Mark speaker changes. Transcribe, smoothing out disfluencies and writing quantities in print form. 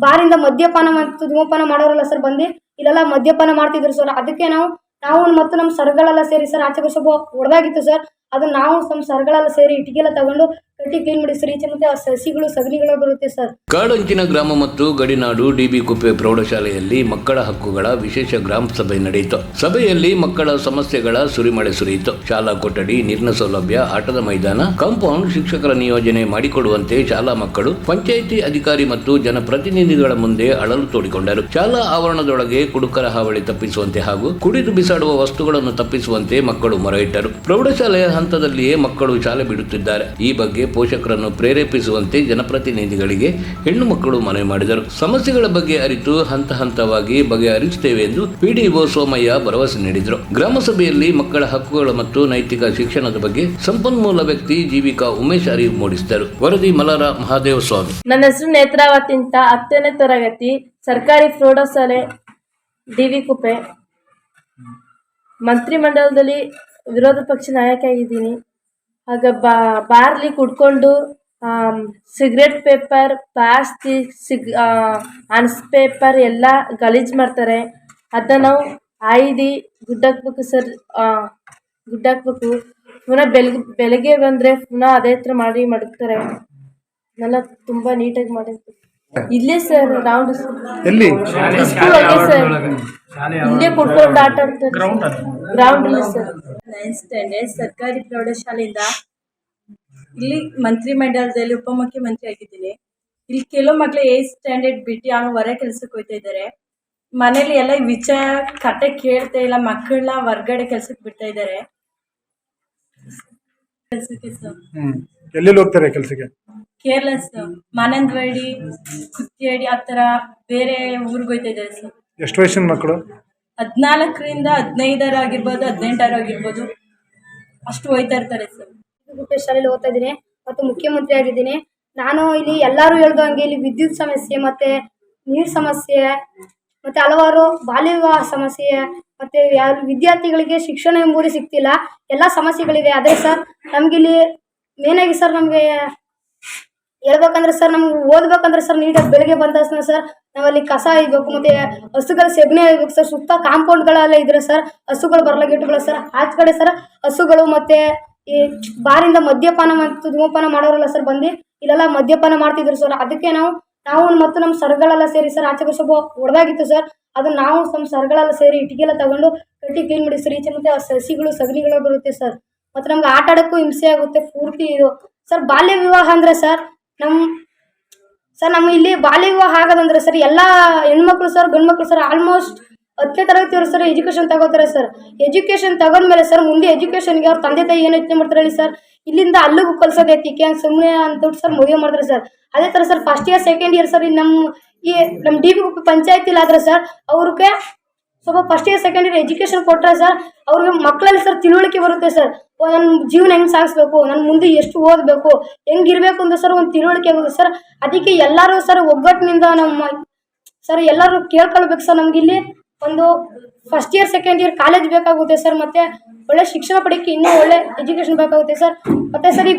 Speaker 1: ಬಾರಿಂದ ಮದ್ಯಪಾನ ಮತ್ತು ಧೂಮಪಾನ ಮಾಡೋರಲ್ಲ ಸರ್ ಬಂದು ಇಲ್ಲೆಲ್ಲ ಮದ್ಯಪಾನ ಮಾಡ್ತಿದ್ರು ಸರ್. ಅದಕ್ಕೆ ನಾವು ಮತ್ತು ನಮ್ಮ ಸರ್ಗಳೆಲ್ಲ ಸೇರಿ ಸರ್ ಆಚೆ ಸ್ವಲ್ಪ ಹೊಡೆದಾಗಿತ್ತು ಸರ್. ಅದನ್ನ ನಾವು ನಮ್ಮ ಸರ್ಗಳೆಲ್ಲ ಸೇರಿ ಇಟ್ಟಿಗೆಲ್ಲ ತಗೊಂಡು ಕಟ್ಟಿ ಕ್ಲೀನ್ ಮಾಡಿ ಸರ್. ಈಚೆ ಮತ್ತೆ ಸಸಿಗಳು ಸಗಣಿಗಳು ಬರುತ್ತೆ ಸರ್.
Speaker 2: ಕಾಡಂಚಿನ ಗ್ರಾಮ ಮತ್ತು ಗಡಿನಾಡು ಡಿಬಿ ಕುಪ್ಪೆ ಪ್ರೌಢಶಾಲೆಯಲ್ಲಿ ಮಕ್ಕಳ ಹಕ್ಕುಗಳ ವಿಶೇಷ ಗ್ರಾಮ ಸಭೆ ನಡೆಯಿತು. ಸಭೆಯಲ್ಲಿ ಮಕ್ಕಳ ಸಮಸ್ಯೆಗಳ ಸುರಿಮಳೆ ಸುರಿಯಿತು. ಶಾಲಾ ಕೊಠಡಿ, ನೀರಿನ ಸೌಲಭ್ಯ, ಆಟದ ಮೈದಾನ, ಕಾಂಪೌಂಡ್, ಶಿಕ್ಷಕರ ನಿಯೋಜನೆ ಮಾಡಿಕೊಡುವಂತೆ ಶಾಲಾ ಮಕ್ಕಳು ಪಂಚಾಯಿತಿ ಅಧಿಕಾರಿ ಮತ್ತು ಜನಪ್ರತಿನಿಧಿಗಳ ಮುಂದೆ ಅಳಲು ತೋಡಿಕೊಂಡರು. ಶಾಲಾ ಆವರಣದೊಳಗೆ ಕುಡುಕರ ಹಾವಳಿ ತಪ್ಪಿಸುವಂತೆ ಹಾಗೂ ಕುಡಿದು ಬಿಸಾಡುವ ವಸ್ತುಗಳನ್ನು ತಪ್ಪಿಸುವಂತೆ ಮಕ್ಕಳು ಮೊರೆಯಿಟ್ಟರು. ಪ್ರೌಢಶಾಲೆಯ ಹಂತದಲ್ಲಿಯೇ ಮಕ್ಕಳು ಶಾಲೆ ಬಿಡುತ್ತಿದ್ದಾರೆ. ಈ ಬಗ್ಗೆ ಪೋಷಕರನ್ನು ಪ್ರೇರೇಪಿಸುವಂತೆ ಜನಪ್ರತಿನಿಧಿಗಳಿಗೆ ಹೆಣ್ಣು ಮಕ್ಕಳು ಮನವಿ ಮಾಡಿದರು. ಸಮಸ್ಯೆಗಳ ಬಗ್ಗೆ ಅರಿತು ಹಂತ ಹಂತವಾಗಿ ಬಗೆಹರಿಸುತ್ತೇವೆ ಎಂದು ಪಿಡಿಒ ಸೋಮಯ್ಯ ಭರವಸೆ ನೀಡಿದರು. ಗ್ರಾಮ ಸಭೆಯಲ್ಲಿ ಮಕ್ಕಳ ಹಕ್ಕುಗಳು ಮತ್ತು ನೈತಿಕ ಶಿಕ್ಷಣದ ಬಗ್ಗೆ ಸಂಪನ್ಮೂಲ ವ್ಯಕ್ತಿ ಜೀವಿಕಾ ಉಮೇಶ್ ಅರಿವು ಮೂಡಿಸಿದರು. ವರದಿ ಮಲರ ಮಹಾದೇವ ಸ್ವಾಮಿ.
Speaker 3: ನನ್ನ ಹೆಸರು ನೇತ್ರಾವತಿ ಅಂತ, 10ನೇ ತರಗತಿ, ಸರ್ಕಾರಿ ಪ್ರೌಢಶಾಲೆ ಡಿವಿ ಕುಪ್ಪೆ. ಮಂತ್ರಿಮಂಡಲದಲ್ಲಿ ವಿರೋಧ ಪಕ್ಷ ನಾಯಕ ಆಗಿದ್ದೀನಿ. ಆಗ ಬಾರ್ಲಿ ಕುಡ್ಕೊಂಡು ಸಿಗರೇಟ್ ಪೇಪರ್, ಪ್ಲಾಸ್ಟಿಕ್, ಅನ್ಸ್ ಪೇಪರ್ ಎಲ್ಲ ಗಲೀಜು ಮಾಡ್ತಾರೆ. ಅದನ್ನ ನಾವು ಆಯ್ದು ಗುಡ್ಡಾಕ್ಬೇಕು ಸರ್. ಗುಡ್ಡಾಕ್ಬೇಕು. ಪುನಃ ಬೆಳಗ್ಗೆ ಬಂದರೆ ಪುನಃ ಅದೇ ಥರ ಮಾಡಿ ಮಡಗ್ತಾರೆ. ಅದನ್ನೆಲ್ಲ ತುಂಬ ನೀಟಾಗಿ ಮಾಡಿರ್ತೀವಿ. ಇಲ್ಲೇ ಸರ್ ರೌಂಡ್
Speaker 4: ಎಲ್ಲಿ
Speaker 3: ಸ್ಕೂಲ್ ಹೋಗಿ ಸರ್, ಇಲ್ಲೇ ಕುಡ್ಕೊಂಡು ಆಟ ಆಡ್ತಾರೆ. ಗ್ರೌಂಡ್ ಇಲ್ಲ ಸರ್.
Speaker 5: 9th ಸ್ಟ್ಯಾಂಡರ್ಡ್ ಸರ್ಕಾರಿ ಪ್ರೌಢಶಾಲೆಯಿಂದ ಇಲ್ಲಿ ಮಂತ್ರಿಮಂಡಲದಲ್ಲಿ ಉಪಮುಖ್ಯಮಂತ್ರಿ ಆಗಿದ್ದೀನಿ. ಇಲ್ಲಿ ಕೆಲವು ಮಕ್ಕಳು 8th ಸ್ಟ್ಯಾಂಡರ್ಡ್ ಬಿಟ್ಟು ಆಗ ಹೊರ ಕೆಲಸಕ್ಕೆ ಹೋಗ್ತಾ ಇದ್ದಾರೆ. ಮನೇಲಿ ಎಲ್ಲ ವಿಚಾರ ಕತೆ ಕೇಳ್ತಾ ಇಲ್ಲ. ಮಕ್ಕಳನ್ನ ಹೊರ್ಗಡೆ ಕೆಲ್ಸಕ್ಕೆ ಬಿಡ್ತಾ ಇದ್ದಾರೆ. ಕೆಲಸಕ್ಕೆ ಸರ್
Speaker 4: ಎಲ್ಲಿ ಹೋಗ್ತಾರೆ ಕೆಲಸಕ್ಕೆ?
Speaker 5: ಕೇರಳ ಸರ್, ಮಾನಂದವಾಡಿ, ಕುತ್ತಿಯಾಡಿ, ಆ ಥರ ಬೇರೆ ಊರಿಗೆ ಹೋಗ್ತಾ ಇದ್ದಾರೆ ಸರ್.
Speaker 4: ಎಷ್ಟು ವಯಸ್ಸಿನ ಮಕ್ಕಳು?
Speaker 5: 14ರಿಂದ 15 ಆಗಿರ್ಬೋದು, 18 ಆಗಿರ್ಬೋದು, ಅಷ್ಟು ಹೋಗ್ತಾ ಇರ್ತಾರೆ ಸರ್.
Speaker 1: ಕುಪ್ಪೆ ಶಾಲೆಯಲ್ಲಿ ಓದ್ತಾ ಇದ್ದೀನಿ ಮತ್ತು ಮುಖ್ಯಮಂತ್ರಿ ಆಗಿದ್ದೀನಿ. ನಾನು ಇಲ್ಲಿ ಎಲ್ಲರೂ ಹೇಳ್ದಂಗೆ ಇಲ್ಲಿ ವಿದ್ಯುತ್ ಸಮಸ್ಯೆ ಮತ್ತು ನೀರು ಸಮಸ್ಯೆ ಮತ್ತು ಹಲವಾರು ಬಾಲ್ಯ ವಿವಾಹ ಸಮಸ್ಯೆ ಮತ್ತು ವಿದ್ಯಾರ್ಥಿಗಳಿಗೆ ಶಿಕ್ಷಣ ಎಂಬುದೇ ಸಿಗ್ತಿಲ್ಲ. ಎಲ್ಲ ಸಮಸ್ಯೆಗಳಿವೆ. ಅದೇ ಸರ್ ನಮಗಿಲ್ಲಿ ಮೇನಾಗಿ ಸರ್ ನಮಗೆ ಹೇಳ್ಬೇಕಂದ್ರೆ ಸರ್, ನಮ್ಗೆ ಓದ್ಬೇಕಂದ್ರೆ ಸರ್ ನೀಟಾಗಿ ಬೆಳಗ್ಗೆ ಬಂದ ತಕ್ಷಣ ಸರ್ ನಾವಲ್ಲಿ ಕಸ ಒಯ್ಬೇಕು ಮತ್ತು ಹಸುಗಳ ಸೆಗಣಿ ಒಯ್ಬೇಕು ಸರ್. ಸುತ್ತ ಕಾಂಪೌಂಡ್ಗಳೆಲ್ಲ ಇದ್ರೆ ಸರ್ ಹಸುಗಳು ಬರಲಾಗಿಟ್ಟುಗಳು ಸರ್. ಆಚೆ ಕಡೆ ಸರ್ ಹಸುಗಳು ಮತ್ತು ಈ ಬಾರಿಂದ ಮದ್ಯಪಾನ ಮತ್ತು ಧೂಮಪಾನ ಮಾಡೋರಲ್ಲ ಸರ್ ಬಂದು ಇಲ್ಲೆಲ್ಲ ಮದ್ಯಪಾನ ಮಾಡ್ತಿದ್ರು ಸರ್. ಅದಕ್ಕೆ ನಾವು ಮತ್ತು ನಮ್ಮ ಸರ್ಗಳೆಲ್ಲ ಸೇರಿ ಸರ್ ಆಚೆ ಸ್ವಲ್ಪ ಹೊಡೆದಾಗಿತ್ತು ಸರ್. ಅದನ್ನ ನಾವು ನಮ್ಮ ಸರ್ಗಳೆಲ್ಲ ಸೇರಿ ಇಟ್ಟಿಗೆಲ್ಲ ತಗೊಂಡು ಕಟ್ಟಿ ಕ್ಲೀನ್ ಮಾಡಿ ಸರ್. ಈಚೆ ಮತ್ತೆ ಸಸಿಗಳು ಸಗಣಿಗಳು ಬರುತ್ತೆ ಸರ್. ಮತ್ತು ನಮ್ಗೆ ಆಟ ಆಡೋಕ್ಕೂ ಹಿಂಸೆ ಆಗುತ್ತೆ ಪೂರ್ತಿ ಇದು ಸರ್. ಬಾಲ್ಯ ವಿವಾಹ ಅಂದರೆ ಸರ್ ನಮ್ಮ ಇಲ್ಲಿ ಬಾಲ್ಯ ವಿವಾಹ ಆಗೋದಂದ್ರೆ ಸರ್ ಎಲ್ಲ ಹೆಣ್ಮಕ್ಳು ಸರ್ ಗಂಡು ಮಕ್ಕಳು ಸರ್ ಆಲ್ಮೋಸ್ಟ್ 10ನೇ ತರಗತಿಯವರು ಸರ್ ಎಜುಕೇಷನ್ ತಗೋತಾರೆ ಸರ್. ಎಜುಕೇಷನ್ ತಗೊಂಡ್ಮೇಲೆ ಸರ್ ಮುಂದೆ ಎಜುಕೇಷನ್ಗೆ ಅವ್ರ ತಂದೆ ತಾಯಿ ಏನು ಯೋಚನೆ ಮಾಡ್ತಾರೆ ಹೇಳಿ ಸರ್, ಇಲ್ಲಿಂದ ಅಲ್ಲಿಗೂ ಕಲ್ಸೋದೈತಿಕೆ ಸುಮ್ಮನೆ ಅಂದ್ಬಿಟ್ಟು ಸರ್ ಮದುವೆ ಮಾಡ್ತಾರೆ ಸರ್. ಅದೇ ಥರ sir first year second year sir ನಮ್ಮ ಡಿ ಬಿ ಪಂಚಾಯತಿಲಿ ಆದರೆ ಸರ್ ಅವ್ರಿಗೆ ಸ್ವಲ್ಪ first year second year education ಕೊಟ್ಟರೆ ಸರ್ ಅವ್ರಿಗೆ ಮಕ್ಕಳಲ್ಲಿ ಸರ್ ತಿಳುವಳಿಕೆ ಬರುತ್ತೆ ಸರ್. ನನ್ನ ಜೀವನ ಹೆಂಗೆ ಸಾಗಿಸ್ಬೇಕು, ನಾನು ಮುಂದೆ ಎಷ್ಟು ಓದಬೇಕು, ಹೆಂಗಿರಬೇಕು ಅಂತ ಸರ್ ಒಂದು ತಿಳುವಳಿಕೆ ಆಗುತ್ತೆ ಸರ್. ಅದಕ್ಕೆ ಎಲ್ಲರೂ ಸರ್ ಒಗ್ಗಟ್ಟಿನಿಂದ ನಮ್ಮ ಸರ್ ಎಲ್ಲರೂ ಕೇಳ್ಕೊಳ್ಬೇಕು ಸರ್. ನಮಗಿಲ್ಲಿ ಒಂದು first year second year college ಬೇಕಾಗುತ್ತೆ ಸರ್. ಮತ್ತು ಒಳ್ಳೆ ಶಿಕ್ಷಣ ಪಡೆಯೋಕ್ಕೆ ಇನ್ನೂ ಒಳ್ಳೆ ಎಜುಕೇಷನ್ ಬೇಕಾಗುತ್ತೆ ಸರ್. ಮತ್ತು ಸರ್ ಈ